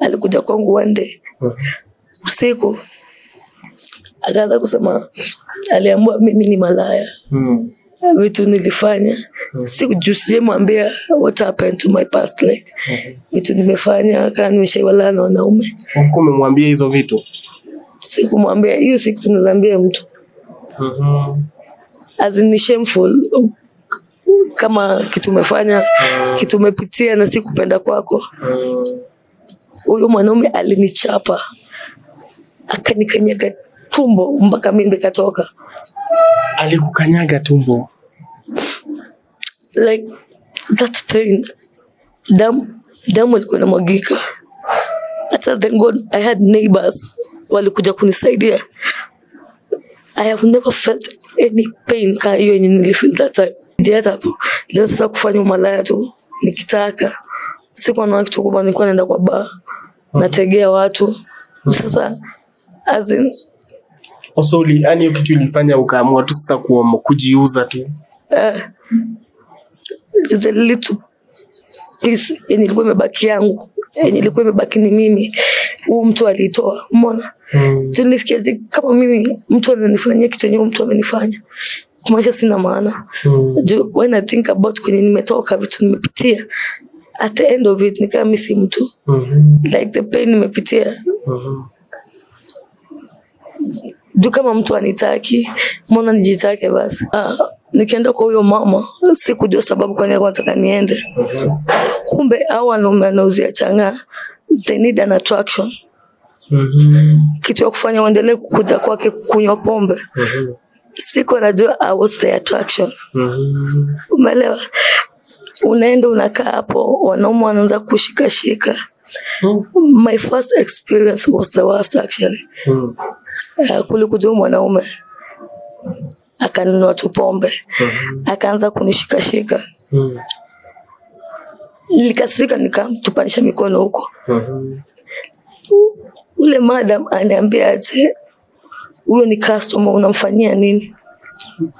Alikuja kwangu one day. Usiku akaanza kusema aliambiwa mimi ni malaya. Vitu nilifanya. Sijamwambia what happened to my past life. Vitu nimefanya kana nimeshaiwala na wanaume. Umemwambia hizo vitu? Sikumwambia, hiyo siku tunazambia mtu. As in shameful kama kitu umefanya, kitu umepitia na sikupenda kwako. Huyo mwanaume alinichapa. Akanikanyaga tumbo mpaka mimi nikatoka. Alikukanyaga tumbo? Like that pain. Damu ilikuwa inamwagika. Hata thank God I had neighbors walikuja kunisaidia. I have never felt any pain kama hiyo yenye nilifeel that time. Ndio hapo leo sasa kufanya umalaya tu nikitaka. Sikuwa na kitu kubwa, nilikuwa naenda kwa bar nategea watu. Sasa as in also yani kitu ilifanya ukaamua tu sasa kujiuza tu. The little piece yenye ilikuwa imebaki yangu, yenye ilikuwa imebaki ni mimi. Huyu mtu alitoa, umeona? Tulifikia kama mimi mtu ananifanyia kitu yenye mtu amenifanya. Kumaisha sina maana. When I think about kwenye nimetoka, vitu nimepitia, at the end of it ni kama mimi si mtu. Like the pain nimepitia. Kama mtu anitaki, mbona nijitake basi? Nikaenda kwa huyo mama, sikujua sababu kwa nini anataka niende. Kumbe hao wanaume wanauzia changa, they need an attraction. Kitu ya kufanya waendelee kukuja kwake kunywa pombe. Siko najua I was the attraction. Umeelewa? Unaenda unakaa hapo, wanaume wanaanza kushika. My first experience was the worst actually. Kulikuja mwanaume akanunua tu pombe. Akaanza kunishika. Nilikasirika nikamtupanisha mikono huko. Ule madam aniambia aje, huyo ni customer unamfanyia nini?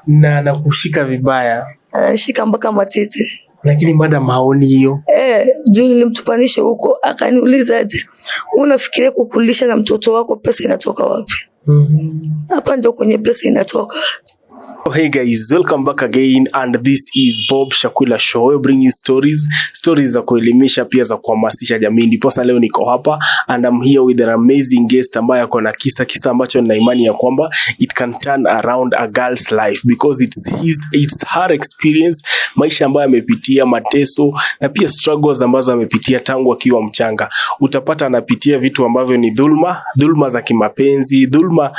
Na anakushika vibaya. Anashika mpaka matiti. Lakini madam haoni hiyo. Juu nilimtupanisha huko, akaniuliza aje, unafikiria kukulisha na mtoto wako pesa inatoka wapi? Hapa ndio kwenye pesa inatoka. Hey guys, welcome back again and this is Bob Shakwila Show. We bring you stories za kuelimisha pia za kuhamasisha jamii. Ndiposa leo niko hapa and I'm here with an amazing guest ambaye ako na kisa ambacho nina imani ya kwamba it can turn around a girl's life because it's her experience, maisha ambayo amepitia, mateso na pia struggles ambazo amepitia tangu akiwa mchanga. Utapata anapitia vitu ambavyo ni dhulma za kimapenzi, dhulma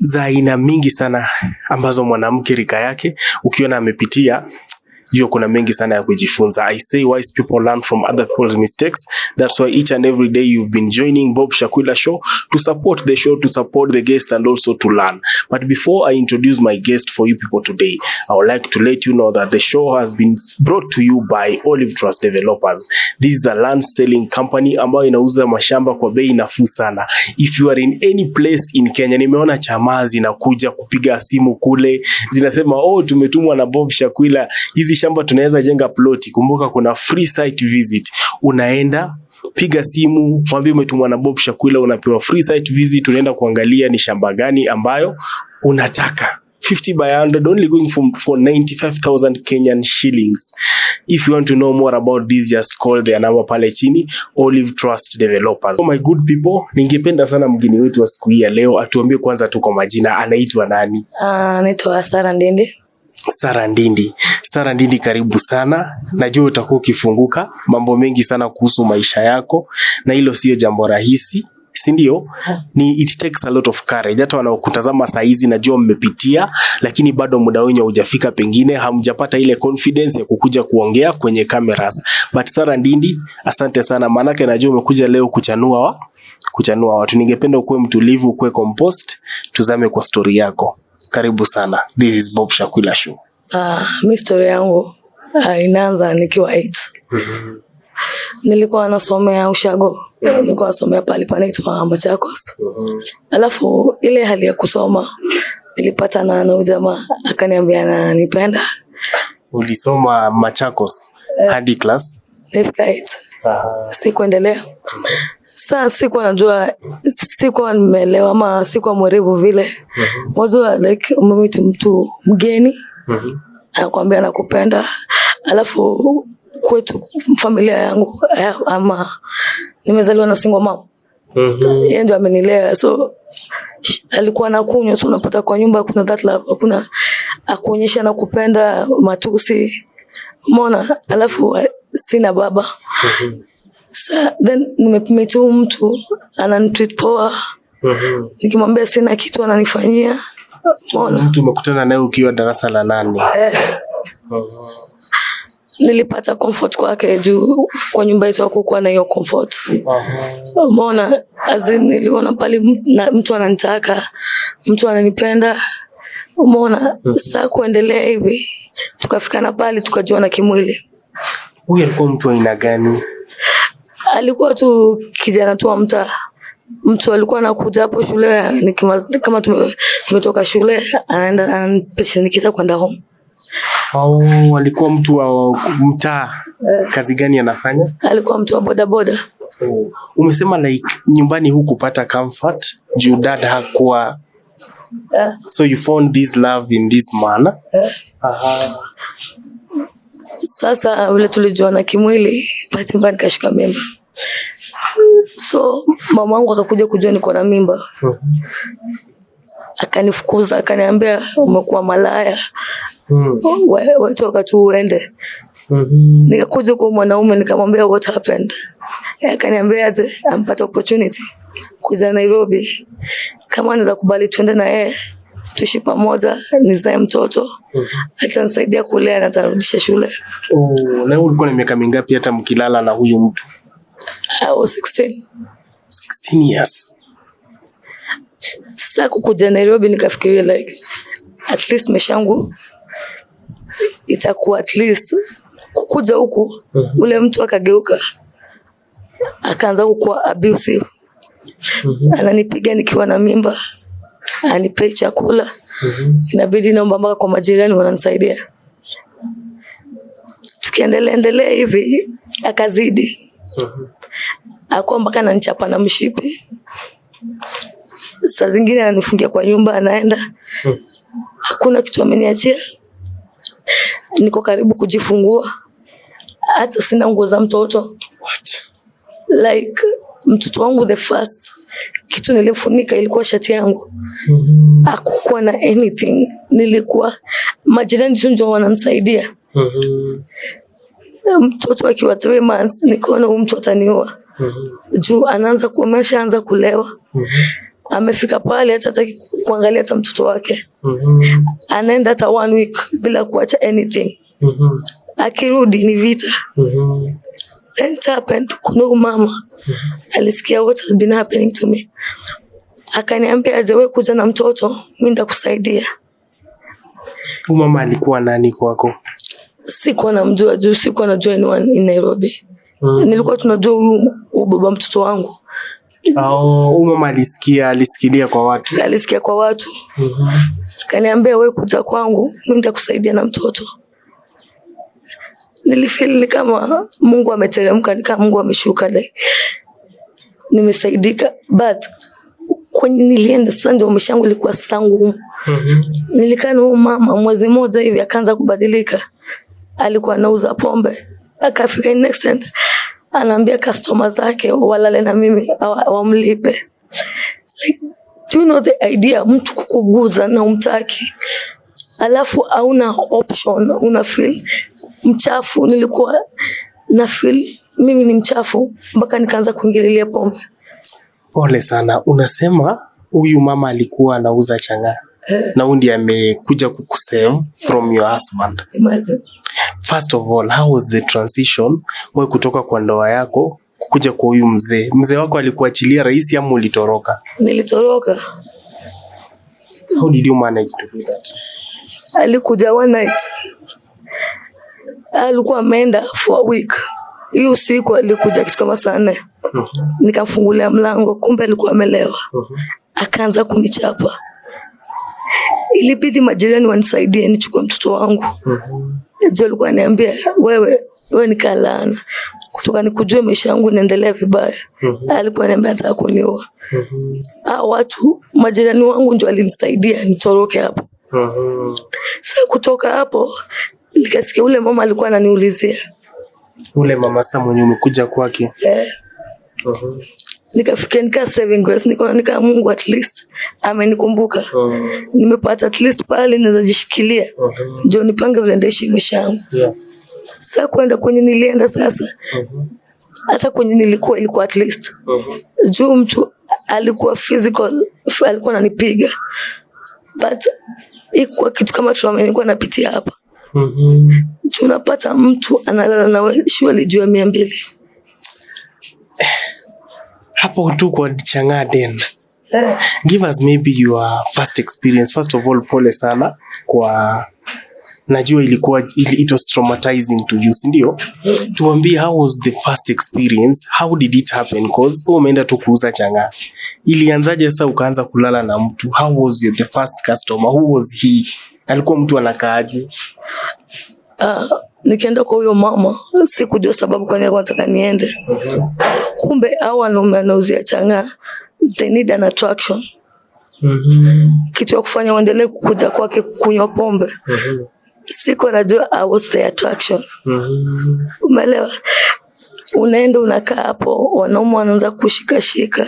za aina mingi sana ambazo mwanamke rika yake ukiona amepitia. Jua kuna mengi sana ya kujifunza. I say wise people learn from other people's mistakes. That's why each and every day you've been joining Bob Shakwila Show to support the show, to support the guest and also to learn. But before I introduce my guest for you people today, I would like to let you know that the show has been brought to you by Olive Trust Developers. This is a land selling company ambayo inauza mashamba kwa bei nafuu sana. If you are in any place in Kenya, nimeona chamaa zinakuja kupiga simu kule, zinasema tumetumwa na Bob Shakwila, hizi shamba tunaweza jenga ploti. Kumbuka kuna free site visit. Unaenda piga simu, mwambie umetumwa na Bob Shakwila, unapewa free site visit, unaenda kuangalia ni shamba gani ambayo unataka. 50 by 100 only going for 95,000 Kenyan shillings. If you want to know more about this, just call their number pale chini, Olive Trust Developers. So my good people, ningependa sana mgeni wetu wa siku hii ya leo atuambie kwanza tuko majina, anaitwa nani? Anaitwa Ndindi. Ndindi, karibu sana. Najua utakuwa ukifunguka mambo mengi sana kuhusu maisha yako na hilo sio jambo rahisi, si ndio? It takes a lot of courage. Hata wanaokutazama saa hizi najua mmepitia, lakini bado muda wenu hujafika, pengine hamjapata ile confidence ya kukuja kuongea kwenye cameras. But Ndindi, asante sana, maana najua umekuja leo kuchanua watu. Ningependa ukuwe mtulivu, ukuwe composed, tuzame kwa story yako. Karibu sana. This is Bob Shakwila Show. Mi story yangu inaanza nikiwa 8. Nilikuwa nasomea ushago. Nilikuwa nasomea pale panaitwa Machakos. Alafu ile hali ya kusoma nilipata na jamaa akaniambia ananipenda. Ulisoma Machakos hadi class? Nilifika 8. Sikuendelea. Sasa sikuwa najua, sikuwa nimeelewa ama sikuwa mwerevu vile. Mwanzo like umemwita mtu mgeni, anakuambia nakupenda, alafu kwetu familia yangu ama nimezaliwa na single mom. Yeye ndio amenilea, so alikuwa anakunywa, so unapata kwa nyumba kuna that love, kuna akuonyesha nakupenda, matusi. Umeona, alafu sina baba. Then nimepimita mtu ananitreat poa. Nikimwambia sina kitu ananifanyia. Umeona, mtu umekutana naye ukiwa darasa la 8. Nilipata comfort kwake juu kwa nyumba yetu hakukuwa na hiyo comfort. Umeona, niliona pale mtu ananitaka, mtu ananipenda. Umeona, sasa kuendelea hivi tukafikana pale tukajuana kimwili. Huyu alikuwa mtu aina gani? Alikuwa tu kijana tu wa mtaa. Mtu alikuwa anakuja hapo shule, kama tumetoka shule anaenda ananipeleka kwenda home. Alikuwa mtu wa mtaa. Kazi gani anafanya? Alikuwa mtu wa boda boda. Umesema like nyumbani hukupata comfort, juu dad hakuwa. So you found this love in this man. Sasa vile tulijuana kimwili, bahati mbaya nikashika mimba. So mama wangu akakuja kujua niko na mimba. Akanifukuza, akaniambia umekuwa malaya. Wewe toka tu uende. Nikakuja kwa mwanaume nikamwambia what happened. Akaniambia aje ampata opportunity kuja Nairobi, kama anaweza kubali twende na yeye tuishi pamoja, nizae mtoto, atanisaidia kulea na atarudisha shule. Na ulikuwa na miaka mingapi hata mkilala na huyu mtu? I was 16. 16 years. Sasa kukuja Nairobi nikafikiria like at least maisha yangu itakuwa at least. Kukuja huku ule mtu akageuka, akaanza kuwa abusive. Ananipiga nikiwa na mimba, anipei chakula. Inabidi naomba mpaka kwa majirani wananisaidia. Tukiendelea hivi akazidi. Akawa mpaka ananichapa na mshipi. Saa zingine ananifungia kwa nyumba anaenda. Hakuna kitu ameniachia. Niko karibu kujifungua. Hata sina nguo za mtoto. What? Like mtoto wangu the first kitu nilifunika ilikuwa shati yangu. Hakukuwa na anything. Nilikuwa majirani ndio wananisaidia. Mtoto akiwa 3 months nikaona huyu mtu ataniua. Juu anaanza kuanza kulewa. Amefika pale hataki kuangalia hata mtoto wake. Anaenda hata 1 week bila kuacha anything. Akirudi ni vita. It happened. Kuna mama alisikia what has been happening to me. Akaniambia aje wewe kuja na mtoto, mimi nitakusaidia. Mama alikuwa nani kwako? Sikuwa namjua juu sikuwa najua anyone in Nairobi. Nilikuwa tunajua huyu baba mtoto wangu. Mama alisikia kwa watu. Alisikia kwa watu. Akaniambia wewe kuja kwangu, mimi nitakusaidia na mtoto. Nilifeel ni kama Mungu ameteremka, ni kama Mungu ameshuka like nimesaidika. But kwenye nilienda sasa ndio maisha yangu ilikuwa sangu. Nilikaa na mama mwezi mmoja hivi akaanza kubadilika. Alikuwa anauza pombe. Akafika next end anaambia customer zake walale na mimi wamlipe. Like, do you know the idea mtu kukuguza na umtaki? Alafu hauna option, una feel mchafu. Nilikuwa na feel mimi ni mchafu mpaka nikaanza kuingililia pombe. Pole sana. Unasema huyu mama alikuwa anauza changa. Na ndiye amekuja kukusave from your husband. Imagine. First of all, how was the transition wewe kutoka kwa ndoa yako kukuja kwa huyu mzee? Mzee wako alikuachilia rahisi ama ulitoroka? Nilitoroka. How did you manage to do that? Alikuja one night. Alikuwa ameenda for a week. Hiyo siku alikuja kitu kama saa 4. Nikamfungulia mlango, kumbe alikuwa amelewa. Akaanza kunichapa. Ilibidi majirani wanisaidie nichukue mtoto wangu. Alikuwa ananiambia wewe wewe nikalana kutoka nikujue maisha yangu inaendelea vibaya. Alikuwa ananiambia nataka kuniua. Watu majirani wangu ndio walinisaidia nitoroke hapo. Sasa kutoka hapo nikasikia ule mama alikuwa ananiulizia. Ule mama sasa mwenye umekuja kwake. Nikafikia nika saving grace, nika Mungu at least amenikumbuka. Nimepata at least pale naweza jishikilia. Ndio nipange vile ndaishi maisha yangu. Sasa kwenda kwenye nilienda sasa. Hata kwenye ilikuwa at least. Juu mtu alikuwa physical, alikuwa ananipiga. But ikuwa kitu kama trauma nilikuwa napitia hapa. Tunapata mtu analala na wewe shule juu ya 200. Hapo tu kwa Chang'aa den. Give us maybe your first experience. First of all, pole sana kwa najua it was traumatizing to you, ndio? Tuambie how was the first experience? How did it happen? Because umeenda tu kuuza Chang'aa. Ilianzaje sasa ukaanza kulala na mtu? How was the first customer? Who was he? Alikuwa mtu anakaaje? Nikaenda kwa huyo mama, sikujua sababu kwa nini nataka niende. Kumbe hao wanauzia Chang'aa, they need an attraction. Kitu ya kufanya waendelee kukuja kwake kunywa pombe. Siko najua I was the attraction. Umeelewa? Unaenda unakaa hapo, wanaume wanaanza kushika.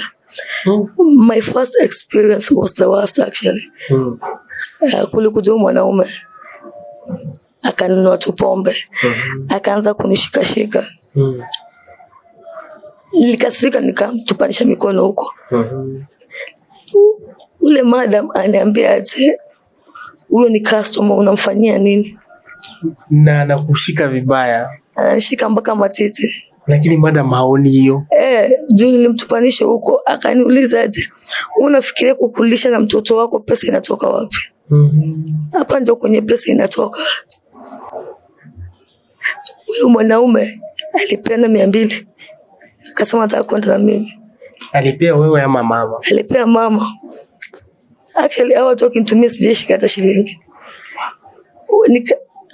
My first experience was the worst actually. Kulikuja mwanaume akanunua tu pombe. Akaanza kunishika. Nilikasirika nikamtupanisha mikono huko. Ule madam aniambia ati huyo ni customer unamfanyia nini? Na anakushika vibaya. Anashika mpaka matiti. Lakini madam haoni hiyo. Juu nilimtupanisha huko akaniuliza ati unafikiria kukulisha na mtoto wako pesa inatoka wapi? Hapa ndio kwenye pesa inatoka. Huyo mwanaume alipeana 200. Akasema nataka kwenda na mimi. Alipea wewe ama mama? Alipea mama. Actually hao watu wakinitumia sijashika hata shilingi.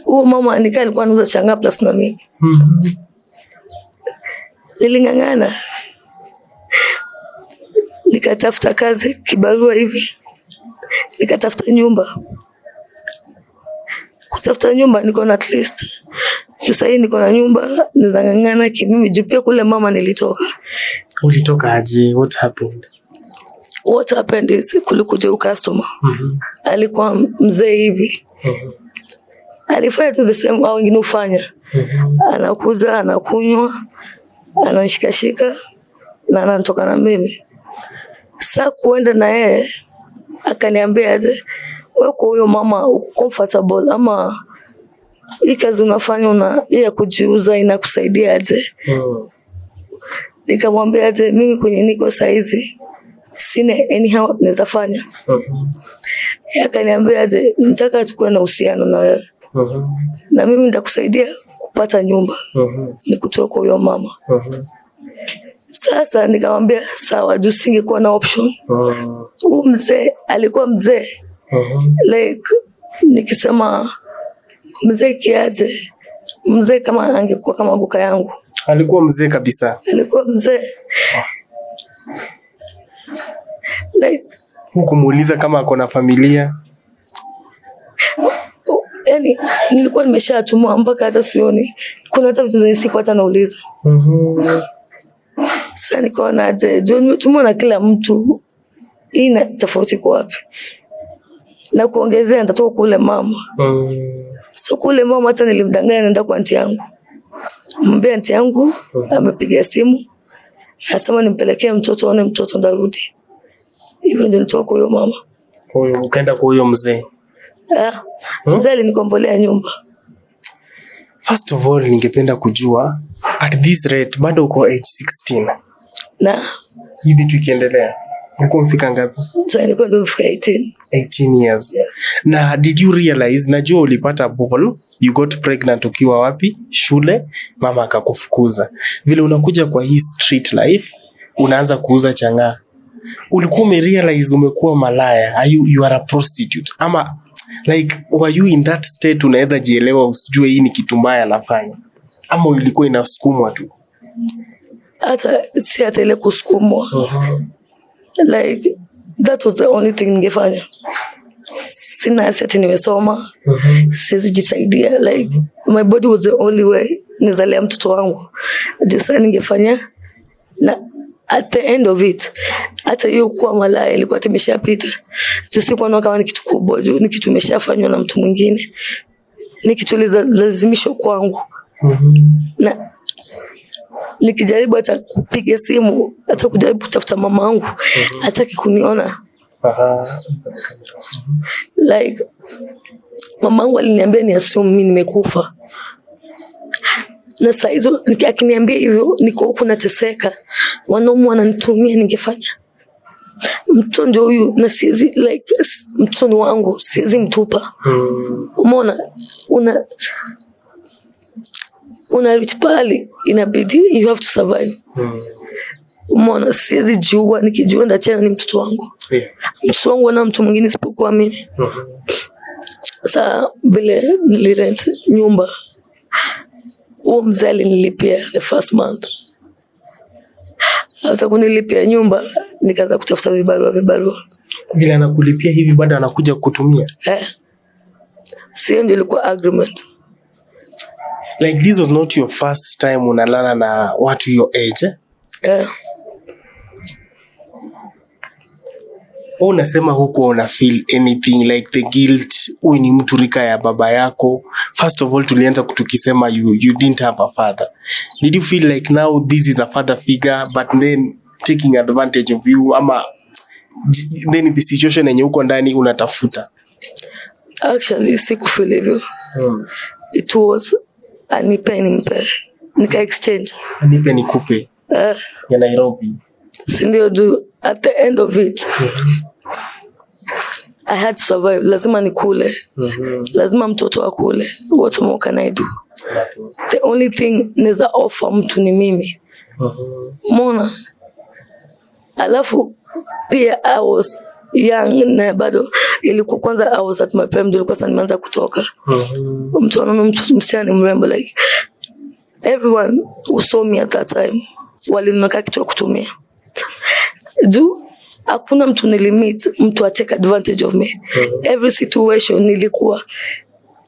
Huyo mama alikuwa anauza Chang'aa plus na mimi. Niling'ang'ana. Nikatafuta kazi kibarua hivi. Nikatafuta nyumba. Kutafuta nyumba niko na at least. Sasa hii niko na nyumba, nizang'ang'ana kimimi juu pia kule mama nilitoka. Ulitoka aje? What happened? What happened is kulikuja customer. Alikuwa mzee hivi. Alifanya tu the same au wengine ufanya. Anakuja, anakunywa, anashika na anatoka na mimi. Sasa kuenda na yeye akaniambia aje wewe kwa huyo mama uko comfortable ama hii kazi unafanya ya kujiuza inakusaidia aje? Nikamwambia aje mimi kwenye niko saizi sina anyhow naweza fanya. Akaniambia aje nataka tukue na uhusiano na wewe. Na mimi nitakusaidia kupata nyumba. Nikutoe kwa huyo mama. Sasa nikamwambia sawa, juu singekuwa na option. Mzee alikuwa mzee. Like nikisema mzee kiaje, mzee kama angekuwa kama guka yangu. Alikuwa mzee kabisa. Alikuwa mzee. Like hukumuuliza kama ako na familia? Yaani nilikuwa nimeshatumwa mpaka hata sioni. Kuna hata vitu siku hata nauliza. Sasa nikaona aje, juu nimetumwa na kila mtu. Ina tofauti kwa wapi? Na kuongezea nitatoka kule mama. So kule mama hata nilimdanganya naenda kwa aunti yangu. Mwambie aunti yangu amepiga simu. Anasema nimpelekee mtoto aone mtoto ndarudi. Hivyo ndio nitoka kwa huyo mama. Kwa hiyo ukaenda kwa huyo mzee. Mzee alinikombolea nyumba. First of all ningependa kujua at this rate bado uko age 16. Na hivi tukiendelea uko mfika ngapi? Sasa niko ndo 18 years. Yeah. Na did you realize najua ulipata ball, you got pregnant ukiwa wapi? Shule, mama akakufukuza. Vile unakuja kwa hii street life, unaanza kuuza Chang'aa. Ulikuwa umerealize umekuwa malaya, you are a prostitute ama like were you in that state unaweza jielewa usijue hii ni kitu mbaya nafanya? Ama ilikuwa inasukumwa tu? Hata ile kusukumwa. Like that was the only thing ningefanya. Sina asset nimesoma. Siwezi jisaidia. Like my body was the only way nizalea mtoto wangu. Ndio sasa ningefanya. Na at the end of it, hata hiyo kuwa malaya ilikuwa timeshapita. Tusikuwa na kama ni kitu kubwa, ni kitu kimeshafanywa na mtu mwingine. Ni kitu lazimishwa kwangu. Na nikijaribu hata kupiga simu, hata kujaribu kutafuta mama yangu, hataki kuniona. Like mama yangu aliniambia ni assume mimi nimekufa. Na saa hizo akiniambia hivyo niko huko nateseka. Wanaume wananitumia ningefanya. Mtoto ndio huyu na siwezi like mtoto wangu siwezi mtupa. Umeona una reach pale inabidi you have to survive. Umeona siwezi jua nikijua ndachana ni mtoto wangu. Mtoto wangu na mtu mwingine isipokuwa mimi. Sasa vile nilirent nyumba. Mzee alinilipia the first month. Hata kunilipia nyumba nikaanza kutafuta vibarua. Vile anakulipia hivi bado anakuja kukutumia? Sio ndio ilikuwa agreement. Like this was not your first time unalala na watu your age? Unasema huko una feel anything like the guilt? Huyu ni mtu rika ya baba yako. First of all tulianza kutukisema you didn't have a father. Did you feel like now this is a father figure but then taking advantage of you, ama then the situation yenye uko ndani unatafuta? Actually sikufeel hivyo. It was nipe nika exchange. Nipe nikupe. Ya Nairobi. Sindio do at the end of it. I had to survive. Lazima nikule. Lazima mtoto akule. What more can I do? The only thing neza offer mtu ni mimi. Mona. Alafu pia I was young na bado ilikuwa kwanza I was at my prime, ndio kwanza nimeanza kutoka. Mtu anaona mtu msichana mrembo like everyone who saw me at that time walinaka kitu kutumia. Hakuna mtu nilimit mtu take advantage of me. Every situation nilikuwa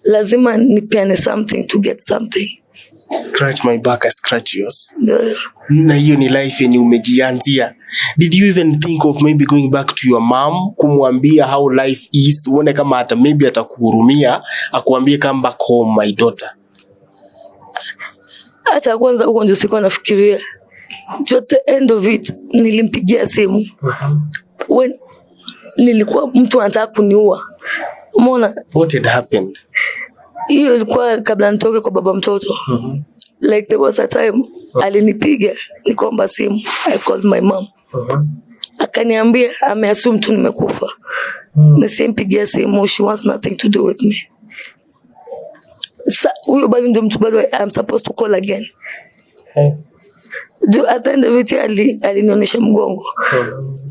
lazima nipeane something to get something. Scratch my back, I scratch yours. Na hiyo ni life yenye umejianzia. Did you even think of maybe going back to your mom kumwambia how life is? Uone kama hata maybe atakuhurumia, akuambie come back home my daughter. Hata kwanza huko ndio sikuwa nafikiria. At the end of it nilimpigia simu. When nilikuwa mtu anataka kuniua. Umeona? What had happened? Hiyo ilikuwa kabla nitoke kwa baba mtoto. Like there was a time alinipiga nikomba simu. I called my mom. Akaniambia ameassume tu nimekufa. Nisimpigia simu, she wants nothing to do with me. Huyo bado ndio mtu bado I'm supposed to call again. At the end of it alinionyesha mgongo.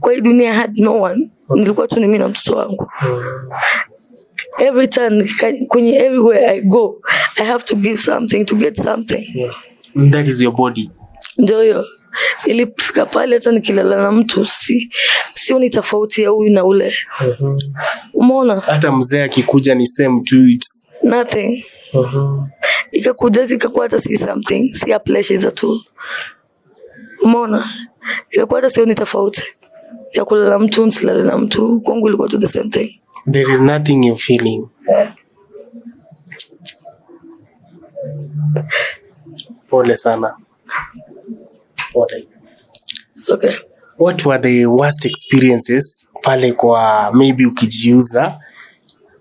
Kwa hii dunia I had no one. Nilikuwa tu mimi na mtoto wangu. Every time kwenye everywhere I go I have to give something to get something. That is your body. Ndio hiyo. Ilifika pale hata nikilala na mtu sio ni tofauti ya huyu na ule. Umeona? Hata mzee akikuja ni same to it. Nothing. Ikakuja ikakuwa hata si something, si a pleasure at all. Umeona? Ikakuwa hata sio ni tofauti ya kulala mtu nsilala na mtu, kwangu ilikuwa the same thing. There is nothing you're feeling. Pole sana. Pole. It's okay. What were the worst experiences pale kwa maybe ukijiuza?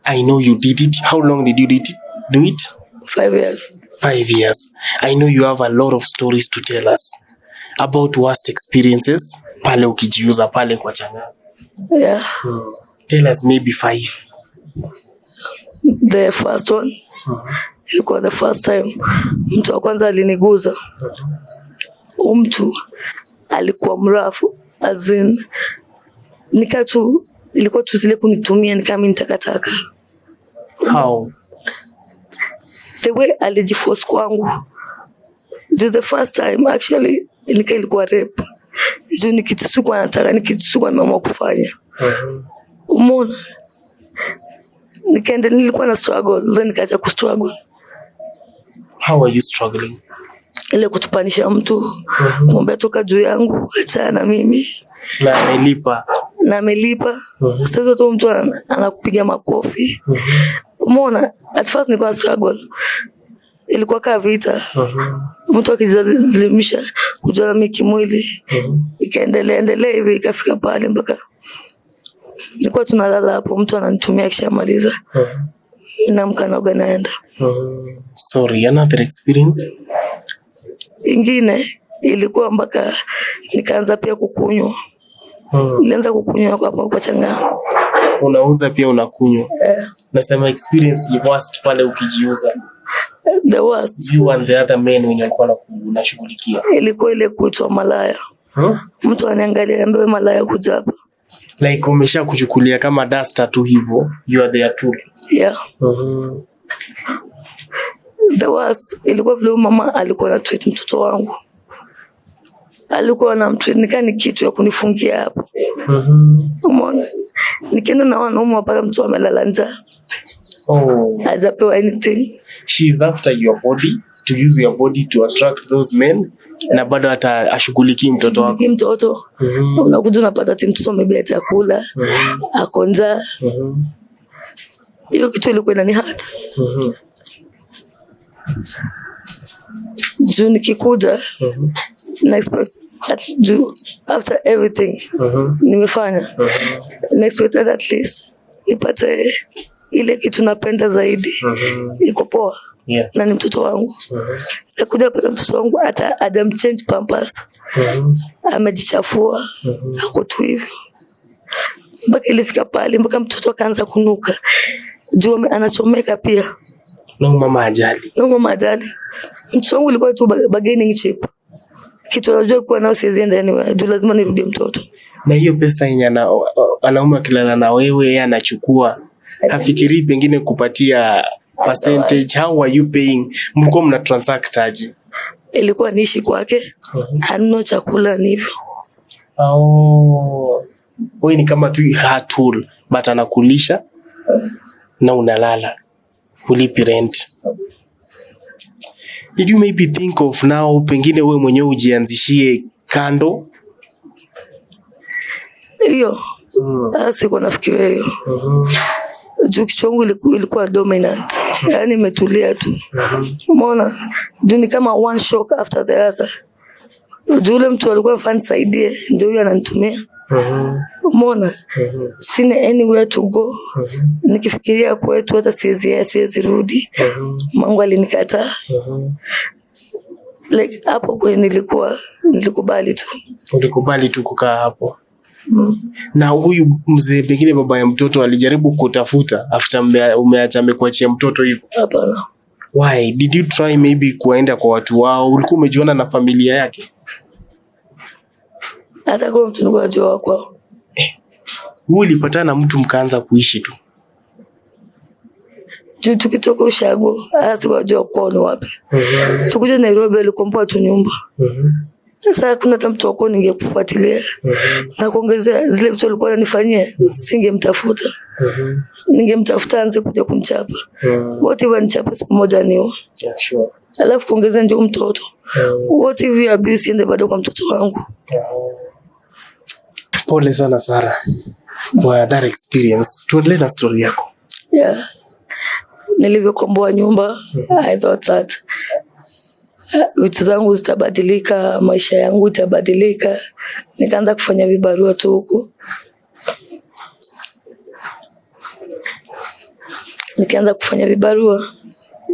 I know you did it. How long did you do it? 5 years. 5 years. I know you have a lot of stories to tell us about worst experiences pale ukijiuza pale kwa Chang'aa. Yeah. Tell us maybe 5. The first one. Ilikuwa the first time mtu wa kwanza aliniguza. Mtu alikuwa mrafu as in ilikuwa tu zile kunitumia nikama nitakataka. How? The way alijiforce kwangu Just the first time actually ilikuwa rape. Juu ni kitu sikuwa nataka, ni kitu sikuwa nimeamua kufanya. Umeona? Nilikuwa na struggle, then nikaacha kustruggle. How are you struggling? Ile kutupanisha mtu, kumwambia toka juu yangu, achana na mimi. Na amelipa. Sasa tu mtu anakupiga makofi. Umeona? At first nilikuwa struggle. Ilikuwa kama vita. Mtu akijalimisha kujua mimi kimwili. Ikaendelea hivi ikafika pale mpaka nilikuwa tunalala hapo, mtu ananitumia kishamaliza. Naamka naoga naenda. Sorry, another experience? Ingine ilikuwa mpaka nikaanza pia kukunywa. Nilianza kukunywa kwa changa. Unauza pia unakunywa? Nasema experience ni worst pale ukijiuza. The worst. You and the other men wenye walikuwa unashughulikia. Ilikuwa ile kuitwa malaya. Mtu aniangalia ambaye malaya kuja hapa. Like umesha kuchukulia kama duster tu hivyo, you are their tool. Yeah. The worst ilikuwa vile mama alikuwa na treat mtoto wangu. Alikuwa anamtreat nikani kitu ya kunifungia hapo. Umeona? Nikienda na wanaume hapa mtu amelala njaa. Hajapewa anything. She is after your body, to use your body to attract those men. Na bado hata ashughulikie mtoto wako. Mtoto. Unakuja unapata mtoto amebeba chakula. Ako njaa. Hiyo kitu ilikuwa inanihata. Juu nikikuja na expect after everything nimefanya na expect at least nipate ile kitu napenda zaidi. Iko poa. Na ni mtoto wangu. Nitakuja pata mtoto wangu hata hajamchange pampers. Amejichafua. Hako tu hivyo. Mpaka ilifika pale mpaka mtoto akaanza kunuka. Juu anachomeka pia. No mama ajali. Mtoto wangu ilikuwa tu bargaining chip. Kitu anajua kuwa nao siwezi enda anywhere. Juu lazima nirudie mtoto. Na hiyo pesa yenye anaume akilala na wewe yeye anachukua. Hafikiri pengine kupatia percentage. How are you paying? Mko mna transact aje? Ilikuwa niishi kwake. Hana chakula ni hivyo. Wewe ni kama tu her tool, but anakulisha na unalala. Ulipi rent. Did you maybe think of now pengine wewe mwenyewe ujianzishie kando? Hiyo. Sikuwa nafikiria hiyo. Juu kichwa changu ilikuwa dominant. Yaani imetulia tu. Umeona? Juu ni kama one shock after the other. Juu ule mtu alikuwa afanye saidie, ndio huyo ananitumia. Umeona? Sina anywhere to go. Nikifikiria kwetu hata siwezi rudi. Mungu alinikataa. Like hapo kwa nilikubali tu. Ulikubali tu kukaa hapo. Na huyu mzee pengine baba ya mtoto alijaribu kutafuta after umeacha amekuachia mtoto hivyo? Hapana. Why? Did you try maybe kuenda kwa watu wao? Ulikuwa umejiona na familia yake? Hata kwa mtu nilikuwa najua kwao. Wewe ulipatana na mtu mkaanza kuishi tu? Juu tukitoka ushago, sikuwajua kwao ni wapi. Tukuja Nairobi alikomboa tu nyumba. Sasa kuna hata mtu wako ningekufuatilia. Na kuongezea zile vitu alikuwa ananifanyia, singemtafuta. Ningemtafuta anze kuja kunichapa. What if anichapa siku moja niwe? Yeah, sure. Alafu kuongezea ndio mtoto. What if you abuse ende bado kwa mtoto wangu? Pole sana Sara for that experience. Tuendelee na story yako. Yeah. Nilivyokomboa nyumba, I thought that vitu zangu zitabadilika, maisha yangu itabadilika. Nikaanza kufanya vibarua tu huko. Nikaanza kufanya vibarua.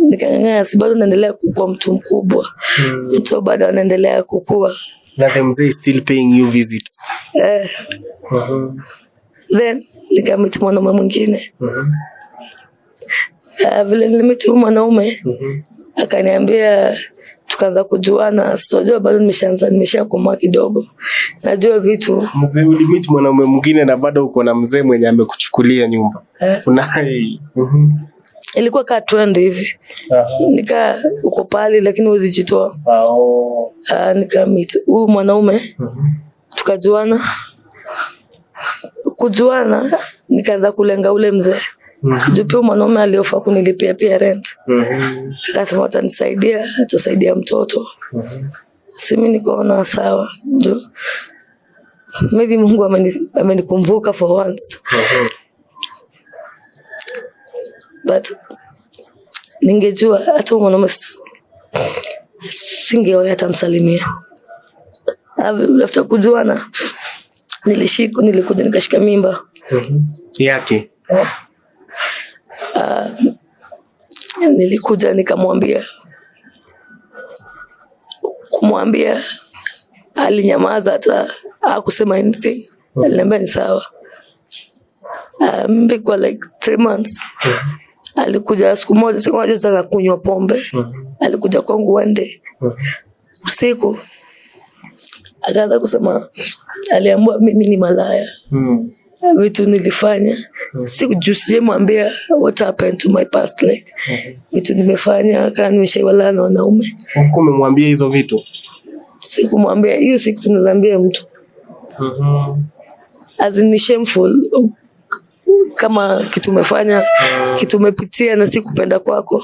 Nikang'ang'ana, si bado naendelea kukua mtu mkubwa. Mtu bado anaendelea kukua. Na the mzee is still paying you visits. Then nikamit mwanaume mwingine. Vile nilimit mwanaume, akaniambia tukaanza kujuana. Sijua bado nimeshakomaa kidogo. Najua vitu. Mzee ulimit mwanaume mwingine na bado uko na mzee mwenye amekuchukulia nyumba. ilikuwa kaa trend hivi. Nika uko pale lakini huwezi jitoa. Nika meet huyu mwanaume. Tukajuana. Kujuana nikaanza kulenga ule mzee. Jupio mwanaume aliofa kunilipia pia rent. Akasema atanisaidia, atasaidia mtoto. Simi nikaona sawa. Maybe Mungu amenikumbuka for once. But ningejua hata mwanaume singewahi hata msalimia. After kujuana nilikuja nikashika mimba yake. Nilikuja nikamwambia, kumwambia alinyamaza, hata hakusema anything. Aliniambia ni sawa. Kwa like 3 months. Alikuja siku moja sana kunywa pombe. Alikuja kwangu one day. Usiku. Akaanza kusema aliambiwa mimi ni malaya. Vitu nilifanya. Sijamwambia what happened to my past like. Vitu nimefanya kana nimeshaiwala na wanaume. Umemwambia hizo vitu? Sikumwambia, hiyo siku tunazambia mtu. As in shameful kama kitu umefanya, kitu umepitia na sikupenda kwako.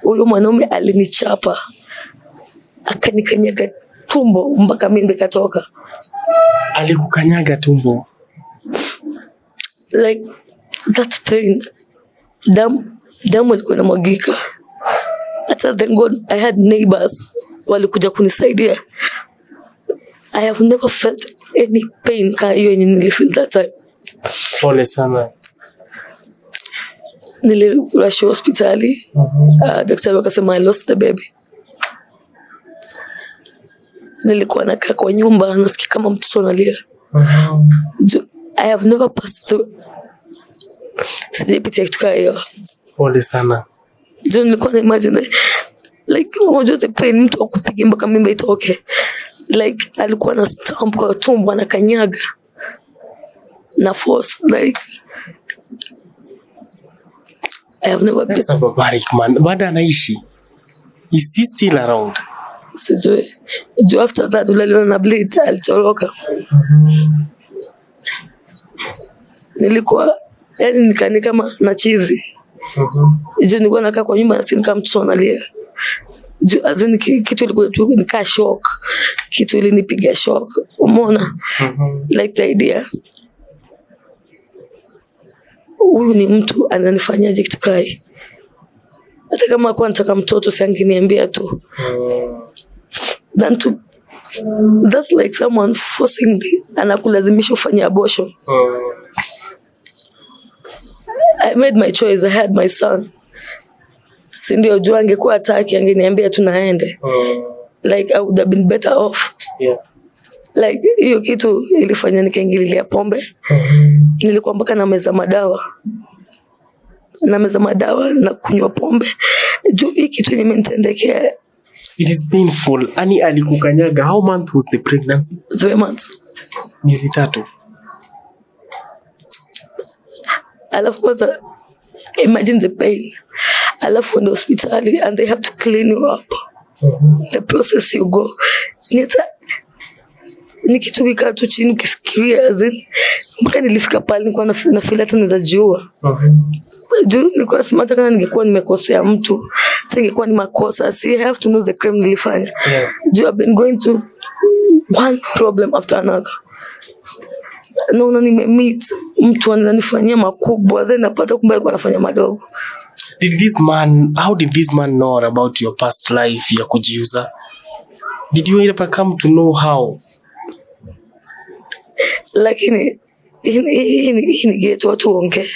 Huyo mwanaume alinichapa. Akanikanyaga tumbo mpaka mimba katoka. Alikukanyaga tumbo? Like that pain. Damu ilikuwa inamwagika. Hata thank God I had neighbors walikuja kunisaidia. I have never felt any pain kama hiyo yenye nilifeel that time. Pole sana. Nilirusha hospitali. Daktari akasema I lost the baby. Nilikuwa nakaa kwa nyumba nasikia kama mtoto analia. I have never passed through. Sijapitia kitu kama hiyo. Pole sana. Nilikuwa na imagine like unajua the pain mtu akupiga mpaka mimba itoke. Like alikuwa na stamp kwa tumbo anakanyaga na force like I have never been. Barbaric man. Bado anaishi? Is he still around? Sijui. After that ulaliona na bleed alitoroka. Nilikuwa yani nikani kama na chizi. Nilikuwa nakaa kwa nyumba na sinika mtoto analia. Azini kitu ilikuwa tu nika shock. Kitu ilinipiga shock. Umeona? Like the idea. Huyu ni mtu ananifanyaje kitu kai. Hata kama kwa nataka mtoto siangeniambia tu. That's like someone forcing me. Anakulazimisha ufanye abortion. I made my choice. I had my son. Si ndio jua angekuwa ataki angeniambia tunaende. Like I would have been better off. Yeah. Like hiyo kitu ilifanya nikaingililia pombe. Nilikuwa mpaka na meza madawa. Na kunywa pombe. Juu hii kitu imenitendekea. It is painful. Ani alikukanyaga. How month was the pregnancy? 3 months. Miezi 3. Alafu kwanza imagine the pain. Alafu in the hospital and they have to clean you up. The process you go. Ni kitu kikaa tu chini ukifikiria azin. Mpaka nilifika pale nilikuwa na feel hata naweza jiua. Juu nilikuwa smart kana ningekuwa nimekosea mtu. Singekuwa ni makosa. See, I have to know the crime nilifanya. Juu I've been going through one problem after another. Naona nimemeet mtu ananifanyia makubwa then napata kumbe alikuwa anafanya madogo. How did this man know about your past life ya kujiuza? Did you ever come to know how? Lakini hii ni ghetto watu wonge.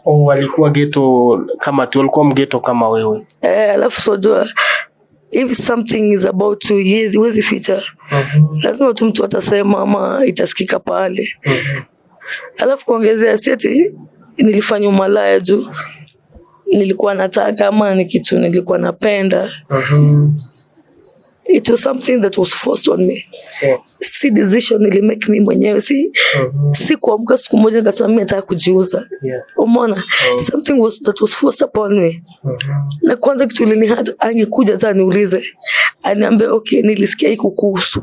Walikuwa ghetto kama tu, walikuwa mghetto kama wewe. Alafu sojua if something is about to huwezi ficha. Lazima tu mtu atasema ama itasikika pale. Alafu kuongezea sieti nilifanya umalaya juu nilikuwa nataka ama ni kitu nilikuwa napenda. it was something that was forced on me. Si decision ili make me mwenyewe, si kuamka siku moja nikasema mimi nataka kujiuza. Umeona? Something that was forced upon me. Na kwanza kitu ile ni hata angekuja hata niulize, aniambie okay nilisikia hiki kuhusu.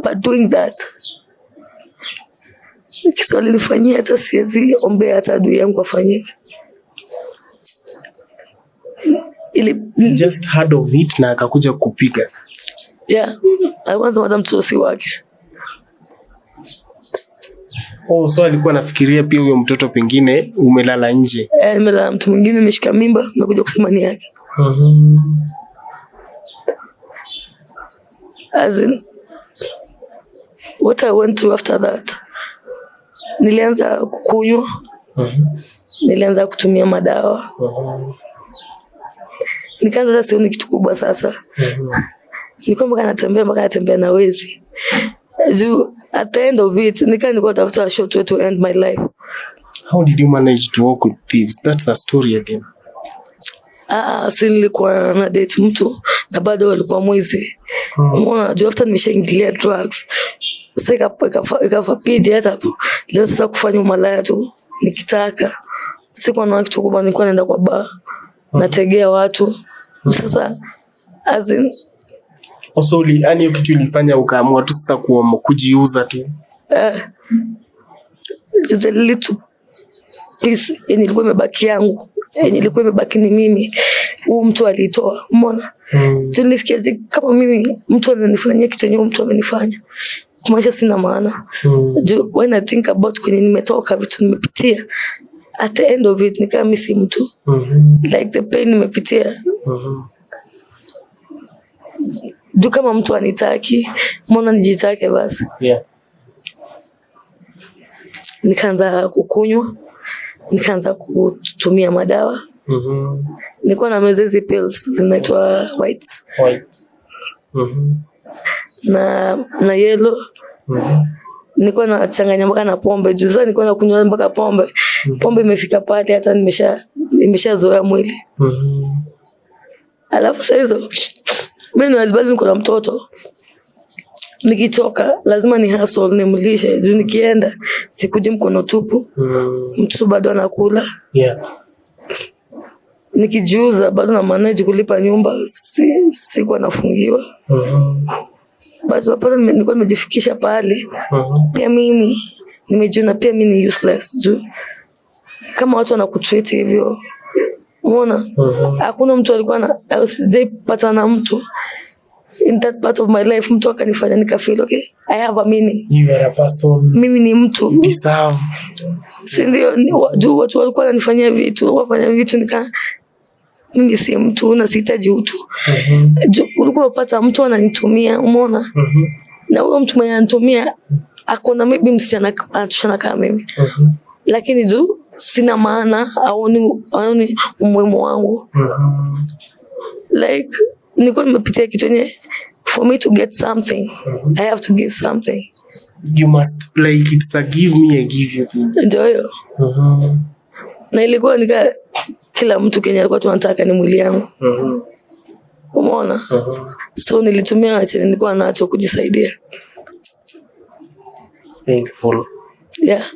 But doing that kitu alinifanyia hata siwezi ombea hata adui yangu afanyie. Just heard of it na akakuja kupiga. Yeah, I want madam mtosi wake. So alikuwa anafikiria pia huyo mtoto pengine umelala nje. Nimelala mtu mwingine ameshika mimba, amekuja kusema ni yake. As in, what I went through after that. Nilianza kukunywa. Nilianza kutumia madawa. Nikaanza sioni kitu kubwa sasa. Nilikuwa mpaka natembea na wezi. At the end of it, nilikuwa tafuta a short way to end my life. How did you manage to walk with thieves? That's a story again. Si nilikuwa na date mtu na bado walikuwa mwizi. Umeona, after nimeshaingilia drugs. Sasa ikafapidi hata hapo. Leo sasa kufanya umalaya tu nikitaka. Sikuwa na kitu kubwa, nilikuwa naenda kwa bar. Nategea watu. Sasa as in also yani kitu ilifanya ukaamua tu sasa kujiuza tu. Just a little piece ilikuwa imebaki yangu. Ilikuwa imebaki ni mimi. Huyu mtu alitoa. Umeona? Tulifikia kama mimi mtu ananifanyia kitu yenyewe mtu amenifanya. Kumaisha sina maana. When I think about kwenye nimetoka vitu nimepitia, at the end of it nikaa mimi si mtu. Like the pain nimepitia. Kama mtu anitaki, mbona nijitake basi? Nikaanza kukunywa, nikaanza kutumia madawa. Nilikuwa na mezezi pills zinaitwa whites. Na yellow. Nilikuwa nachanganya mpaka na pombe. Juu sasa nilikuwa nakunywa mpaka pombe. Pombe imefika pale hata nimeshazoea mwili. Alafu sasa hizo mimi nilibali niko na mtoto. Nikichoka lazima ni hustle nimlishe. Juu nikienda sikuji mkono tupu. Mtu bado anakula. Nikijiuza bado na manage kulipa nyumba, sikuwa nafungiwa. Bado hapo nilikuwa nimejifikisha pale. Pia mimi nimejiona pia mimi ni useless. Juu kama watu wanakutreat hivyo, umeona? Hakuna mtu alikuwa sijapata na mtu in that part of my life mtu akanifanya nikafeel okay, I have a meaning. You are a person. Mimi ni mtu. You deserve. Sindio, juu watu walikuwa wananifanyia vitu, wafanya vitu mimi si mtu na sihitaji utu. Ulikuwa unapata mtu ananitumia, umeona? Na huyo mtu mwenye ananitumia akona maybe msichana anatoshana kama mimi. Lakini juu sina maana, aoni umuhimu wangu. Like nilikuwa nimepitia kitu yenye for me to get something, I have to give something. You must like it's a give me, I give you thing. Ndio. Na ilikuwa kila mtu Kenya alikuwa tunataka ni mwili yangu. Umeona? So nilitumia acha nilikuwa nacho kujisaidia. Painful. Yeah.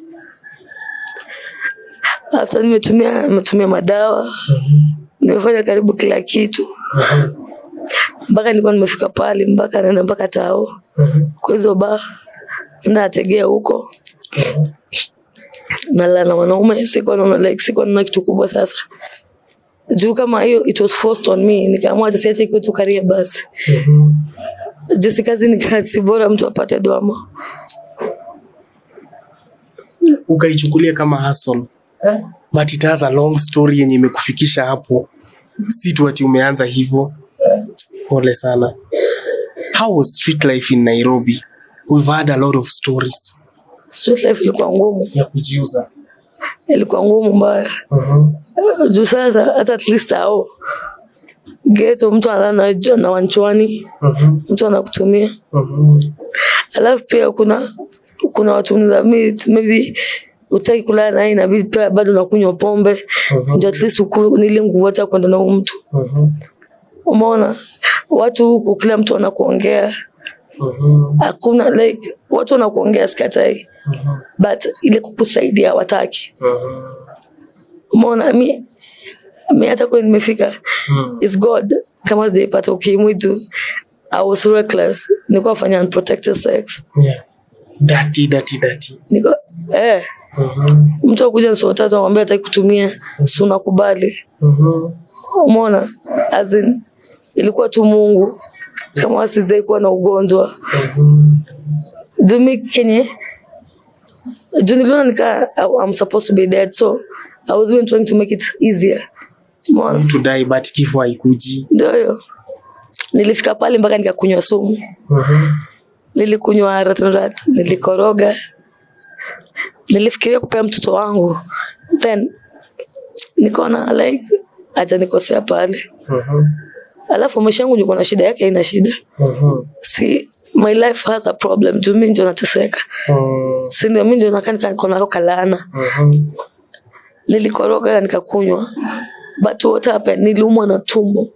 After nimetumia madawa. Nimefanya karibu kila kitu. Mpaka nilikuwa nimefika pale mpaka naenda mpaka tao. Kwa hizo bar nategea huko. Nalala na wanaume, sikuwa na kitu kubwa sasa. Juu kama hiyo it was forced on me, nikaamua siache kitu career basi. Juu si kazi ni kazi, bora mtu apate dwama. Ukaichukulia kama hustle. But it has a long story yenye imekufikisha hapo. Si tu ati umeanza hivyo. Pole sana. How was street life in Nairobi? We've had a lot of stories. Street life ilikuwa ngumu. Ya kujiuza. Ilikuwa ngumu mbaya. Juu sasa hata at least hao ghetto mtu anajua na wanchwani. Mtu anakutumia. Alafu pia kuna watu maybe utaki kulala naye inabidi pia bado unakunywa pombe. Ndio at least nile nguvu hata kwenda na mtu. Umeona watu huku kila mtu anakuongea. Hakuna like watu wanakuongea sikatai. But ile kukusaidia hawataki. Umeona mimi hata kwa nimefika it's God kama zipata ukimwi tu. I was reckless. Nilikuwa nafanya unprotected sex. Yeah. Dirty. Niko mtu akuja nso tatu amwambia hataki kutumia, si unakubali. Umeona as in ilikuwa tu Mungu kama wasizai kuwa na ugonjwa. Jumi kenye niliona nika I'm supposed to be dead, so I was even trying to make it easier. Umeona to die but kifo haikuji. Ndio nilifika pale mpaka nikakunywa sumu. Nilikunywa rat, nilikoroga. Nilifikiria kupea mtoto wangu. Then nikaona like acha nikosea pale. Alafu maisha yangu niko na shida yake haina shida. See, my life has a problem. Mimi ndio nateseka. Si ndio mimi ndio niko kalana. Nilikoroga na nikakunywa. But what happened? Niliumwa na tumbo.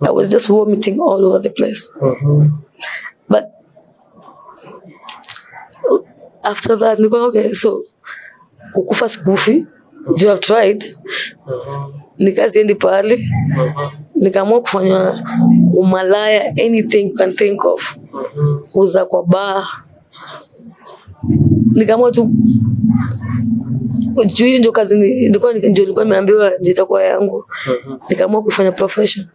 I was just vomiting all over the place. But after that niko okay, so kukufa sikufi. You have tried. Nikaziendi pale. Nikaamua kufanya umalaya, anything you can think of. Kuuza kwa bar. Nikaamua tu juu ndio kazi nilikuwa nimeambiwa nitakuwa yangu. Nikaamua kufanya profession.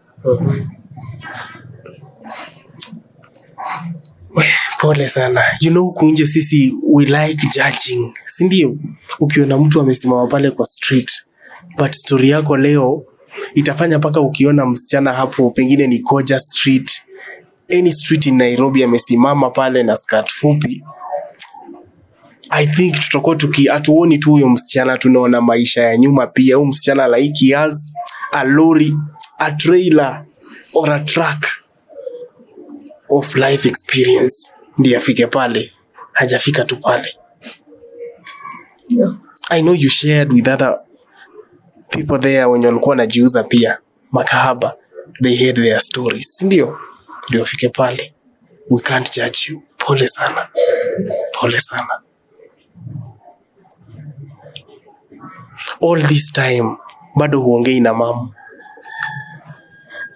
Pole sana. You know kunje sisi we like judging. Si ndio? Ukiona mtu amesimama pale kwa street, but story yako leo itafanya paka ukiona msichana hapo pengine ni Koja Street, any street in Nairobi amesimama pale na skirt fupi, I think tutakuwa atuoni tu huyo msichana, tunaona maisha ya nyuma pia. Huyo msichana like he has a lorry, a trailer or a truck of life experience ndiye afike pale. Hajafika tu pale. Yeah. I know you shared with other people there when walikuwa wanajiuza pia makahaba, they had their stories. Ndio afike pale. We can't judge you. Pole sana. All this time bado huongei na mama.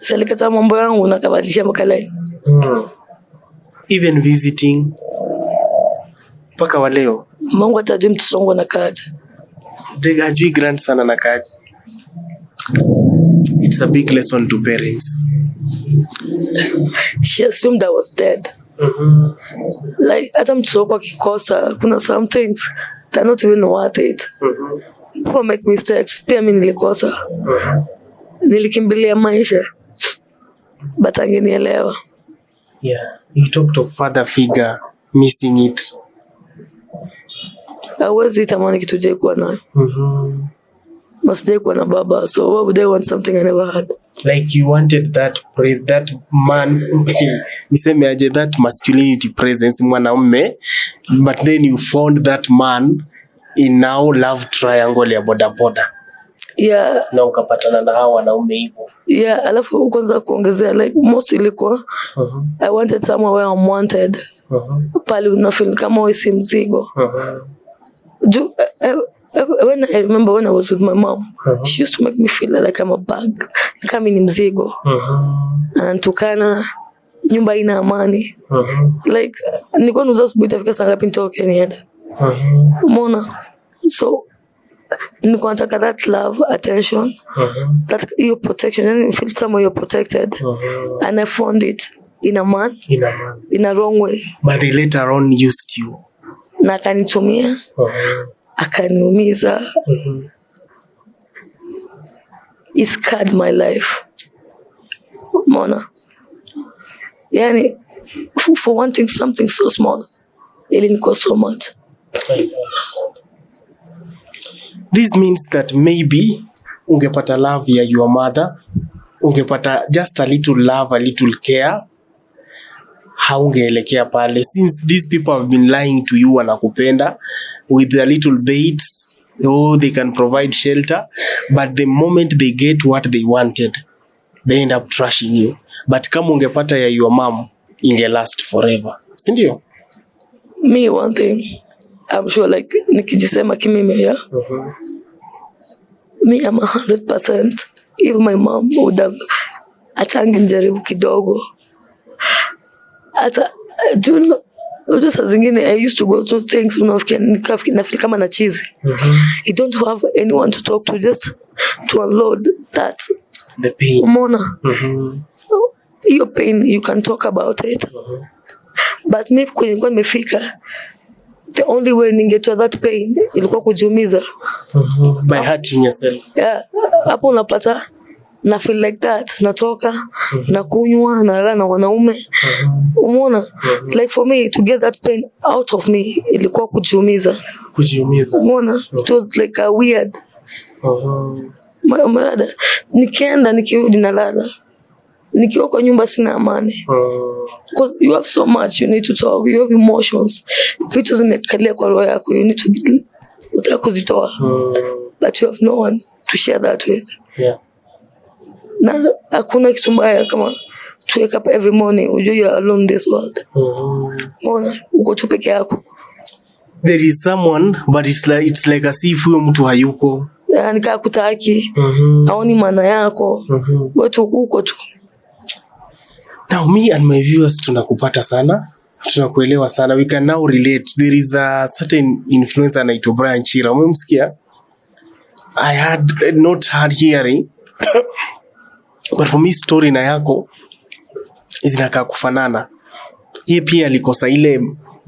Salikata mambo yangu nakabadilisha makalai. Even visiting paka wa leo Mungu atajua mtoto wangu anakaaje. Ajui grandson anakaaje. It's a big lesson to parents. She assumed I was dead. Like hata mtoto wako akikosa kuna some things that not even worth it. People make mistakes. Pia mimi nilikosa. Nilikimbilia maisha. But angenielewa. Yeah, you talked of father figure missing it. Hawezi tamani kitu je kuwa nayo. Masije kuwa na baba, so why would I want something I never had? Like you wanted that praise, that man, niseme aje, that masculinity presence mwanaume, but then you found that man in now love triangle ya boda boda. Yeah. Na ukapatana na hao wanaume hivyo. Yeah, alafu kwanza kuongezea like most ilikuwa I wanted somewhere where I'm wanted. Pale unafeel kama wewe si mzigo. When I remember when I was with my mom, she used to make me feel like I'm a bag. Kama ni mzigo. Anatukana, nyumba ina amani. Like nilikuwa nuza asubuhi tafika saa ngapi nitoke niende. Umeona? So nilikuwa nataka that love, attention, that your protection, and you feel somewhere you're protected. And I found it in a man, in a wrong way. But they later on used you. Na akanitumia, akaniumiza. It scarred my life. Mona. Yani, for wanting something so small, it didn't cost so much. This means that maybe ungepata love ya your mother, ungepata just a little love, a little care, haungeelekea pale. Since these people have been lying to you, wanakupenda with a little baits, they can provide shelter, but the moment they get what they wanted, they end up trashing you. But kama ungepata ya your mom, inge last forever. Si ndio? Me, one thing, I'm sure like nikijisema kimimi, yeah. Me, I'm 100%. If my mom would have atanginjaribu kidogo. Do you know, just as zingine, I used to go through things nafeel kama na cheesy. You don't have anyone to talk to, just to unload that. The pain. Mona. Your pain, you can talk about it. But me kwenye nilikuwa nimefika, the only way ningetoa that pain ilikuwa kujiumiza. By hurting yourself. Yeah. Hapo unapata na feel like that, natoka na kunywa na lala na wanaume. Umeona? Like for me to get that pain out of me ilikuwa kujiumiza. Umeona? It was like a weird. Mara nikienda nikirudi na lala. Nikiwa kwa nyumba sina amani. Because you have so much you need to talk, you have emotions. Vitu zimekalia kwa roho yako, you need to utakuzitoa. But you have no one to share that with. Yeah. Na hakuna kitu mbaya kama to wake up every morning ujue you are alone in this world. Unaona, uko tu peke yako. There is someone, but it's like as if huyo mtu hayuko. Yani kaa kutaki. Haoni maana yako. Wewe tu uko tu. Now me and my viewers tunakupata sana. Tunakuelewa sana. We can now relate. There is a certain influencer anaitwa Brian Chira. Umemsikia? I had not heard hearing. But for me story na yako zinakaa kufanana. Yeye pia alikosa ile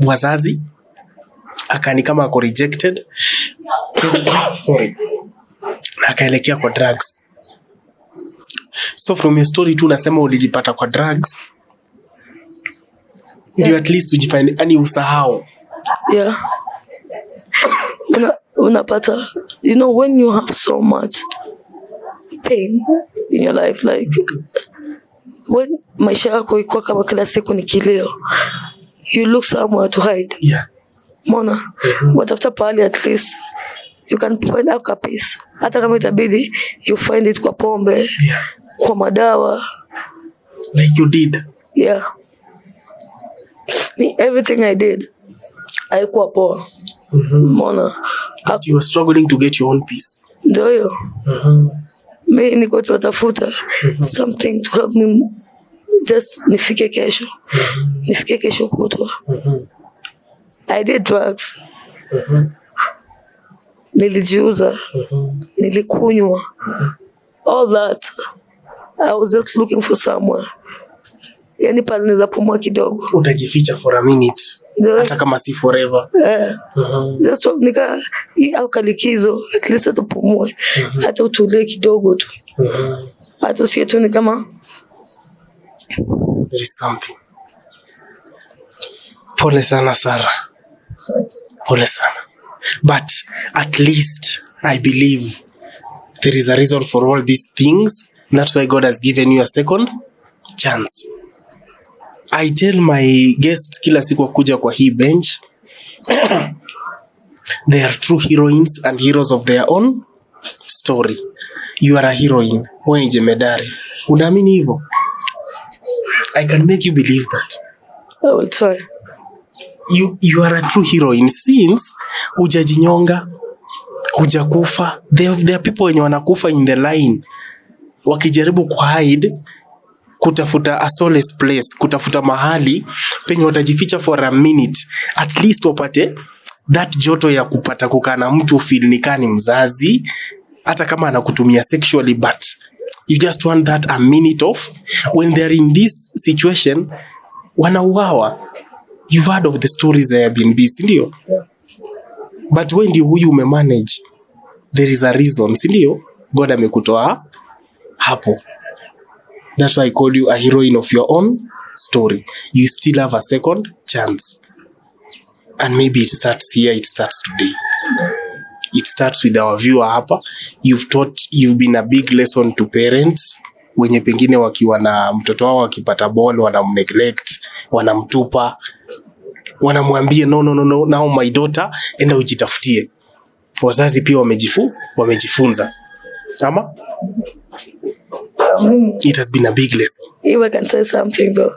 wazazi. Akani kama ako rejected. Sorry. Akaelekea kwa drugs. So from your story tu nasema ulijipata kwa drugs. Ndio at least ujifanye ani usahau. Yeah. Unapata, you know, when you have so much pain in your life, like when maisha yako iko kama kila siku ni kilio, you look somewhere to hide. Yeah. Mona, watafuta pahali at least you can find a peace. Hata kama itabidi you find it kwa pombe, yeah, kwa madawa. Like you did. Yeah. Me, everything I did, haikuwa poa. Mona. But you were struggling to get your own peace. Ndio hiyo. Me niko tunatafuta something to help me just nifike kesho. Nifike kesho kutwa. I did drugs. Nilijiuza. Nilikunywa. All that. I was just looking for somewhere. Yani pale naweza pumua kidogo. Utajificha for a minute. Hata kama si forever. Just nika au kalikizo at least atupumue. Hata utulie kidogo tu. Hata usiye tu ni kama there is something. Pole sana Sarah. Pole sana. But at least I believe there is a reason for all these things. That's why God has given you a second chance. I tell my guests kila siku kuja kwa hii bench, they are true heroines and heroes of their own story. You are a heroine. Wewe ni jemedari. Unaamini hivyo? I can make you believe that. I will try. You are a true heroine since hujajinyonga, hujakufa. There are people wenye wanakufa in the line wakijaribu kuhide, kutafuta a solace place, kutafuta mahali penye watajificha for a minute, at least wapate that joto ya kupata kukaa na mtu feel ni kani mzazi, hata kama anakutumia sexually, but you just want that a minute of when they are in this situation wanauawa. You've heard of the stories that have been busy, ndio? Yeah. But when you umemanage, there is a reason, si ndio? God amekutoa hapo. That's why I call you a heroine of your own story. You still have a second chance. And maybe it starts here, it starts today. It starts with our viewer hapa. You've been a big lesson to parents wenye pengine wakiwa na mtoto wao wakipata ball wanamneglect, wanamtupa, wanamwambia no, now my daughter, enda ujitafutie. Wazazi pia wamejifunza. Ama? It has been a big lesson. If I can say something though,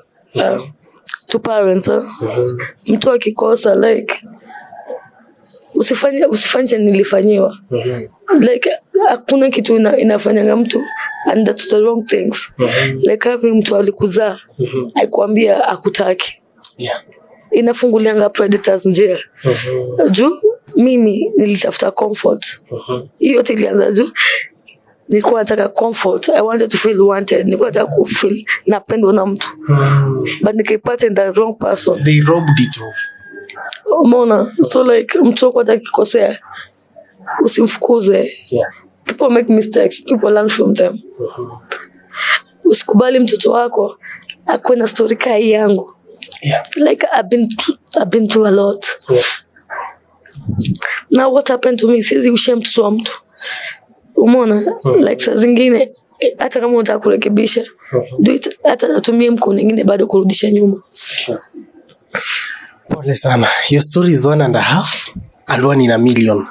to parents, mtu akikosa like usifanye nilifanyiwa. Like hakuna kitu inafanyanga mtu and that's the wrong things. Like having mtu alikuzaa aikwambia akutaki. Inafungulianga predators njia. Juu mimi nilitafuta comfort. Hiyo yote ilianza juu nilikuwa nataka comfort. I wanted to feel wanted. Nilikuwa nataka ku feel napendwa na mtu. But nikipata in the wrong person. They robbed it off. Umeona? So like mtu wako atakikosea usimfukuze. People make mistakes. People learn from them. Usikubali mtoto wako akuwe na story kama hii yangu. Like I've been through a lot. Now what happened to me? Siwezi ushia mtoto wa mtu. Umeona? Like saa zingine hata kama unataka kurekebisha, do it, hata atumie mkono mwingine bado kurudisha nyuma. Pole sana. Your story is 1.5 and 1 in a million.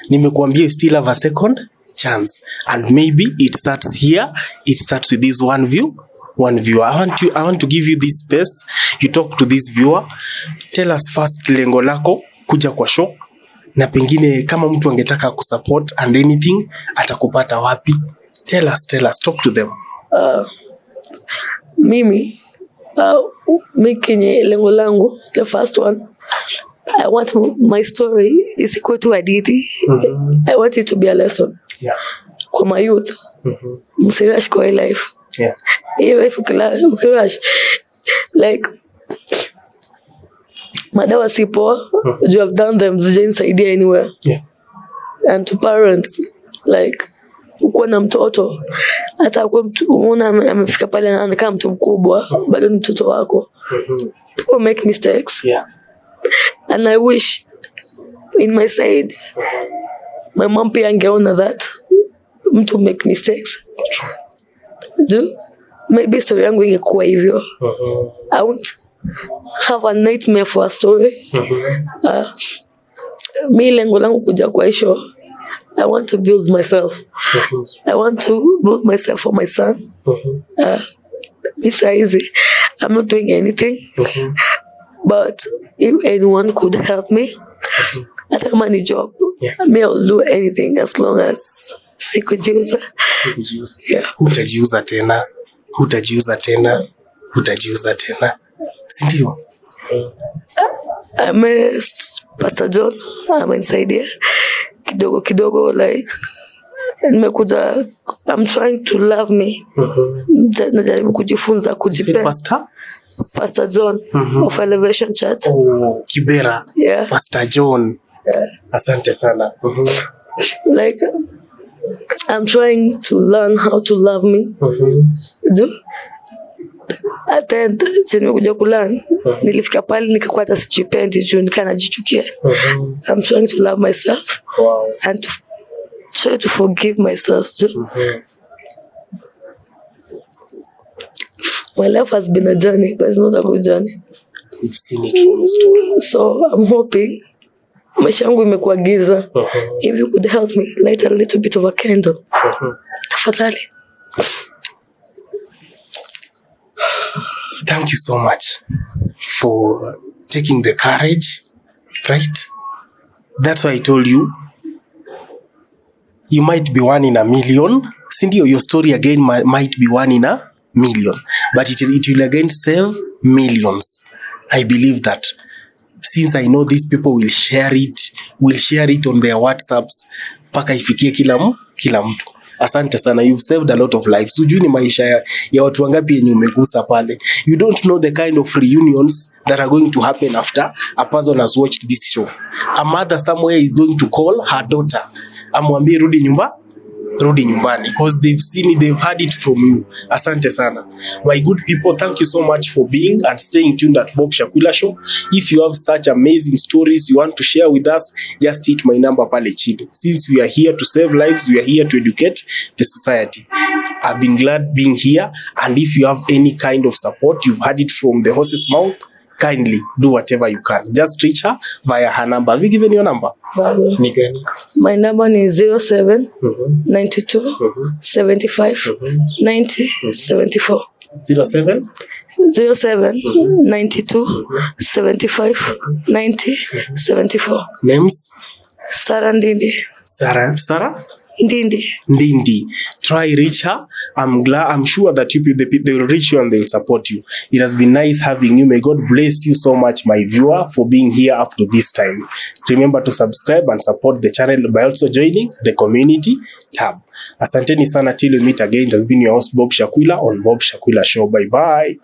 Nimekuambia you still have a second chance, and maybe it starts here. It starts with this one viewer. I want to give you this space. You talk to this viewer. Tell us first lengo lako kuja kwa show, na pengine kama mtu angetaka kusupport and anything atakupata wapi? Tell us, talk to them. Mimi kenye lengo langu, the first one, I want my story isikuwe tu hadithi. I want it to be a lesson. Kwa my youth. Msirash kwa life. Hii life ukirash. Like madawa sipo, you have done them, zijainisaidia anywhere. And to parents, like uko na mtoto hata kwa mtu unaona amefika pale na kama mtu mkubwa bado ni mtoto wako. People make mistakes. And I wish in my side my mom pia angeona that mtu make mistakes. Maybe story yangu ingekuwa hivyo. I won't have a nightmare for a story. Mi lengo langu kuja kwa show, I want to build myself. I want to build myself for my son. It's easy. I'm not doing anything. But if anyone could help me, hata kama ni job, me I'll do anything as long as sikujiuza. Hutajiuza tena. Sindio? Pastor John amenisaidia kidogo like nimekuja, I'm trying to love me. Najaribu kujifunza kujipenda. Pastor John of Elevation Church. Kibera. Pastor John. Asante sana. Like I'm trying to learn how to love me. Attend chenye kuja kulan nilifika pale nikakuwa hata sijipendi juu nikanajichukia. I'm trying to love myself and to try to forgive myself too. My life has been a journey, but it's not a good journey. We've seen it from the story. So I'm hoping maisha yangu imekuwa giza. If you could help me light a little bit of a candle. Tafadhali. Thank you so much for taking the courage, right? That's why I told you, you might be 1 in a million. Cindy, your story again might be 1 in a million, but it will again save millions. I believe that, since I know these people will share it on their WhatsApps, paka ifikie kila mtu. Asante sana, you've saved a lot of lives. Ujui ni maisha ya watu wangapi yenye umegusa pale. You don't know the kind of reunions that are going to happen after a person has watched this show. A mother somewhere is going to call her daughter, amwambie rudi nyumbani, because they've seen it, they've heard it from you. Asante sana. My good people, thank you so much for being and staying tuned at Bob Shakwila Show. If you have such amazing stories you want to share with us, just hit my number pale chini. Since we are here to save lives, we are here to educate the society. I've been glad being here, and if you have any kind of support, you've heard it from the horse's mouth, kindly do whatever you can. Just reach her via her number. Have you given your number? My number is 07 92 75 90 74. 07 92 75 90 74. Names? Sarah Ndindi. Sarah? Ndindi. Try reach her. I'm sure that they will reach you and they'll support you. It has been nice having you. May God bless you so much, my viewer, for being here up to this time. Remember to subscribe and support the channel by also joining the community tab. Asanteni sana, till we meet again. It has been your host Bob Shakwila on Bob Shakwila Show. Bye bye.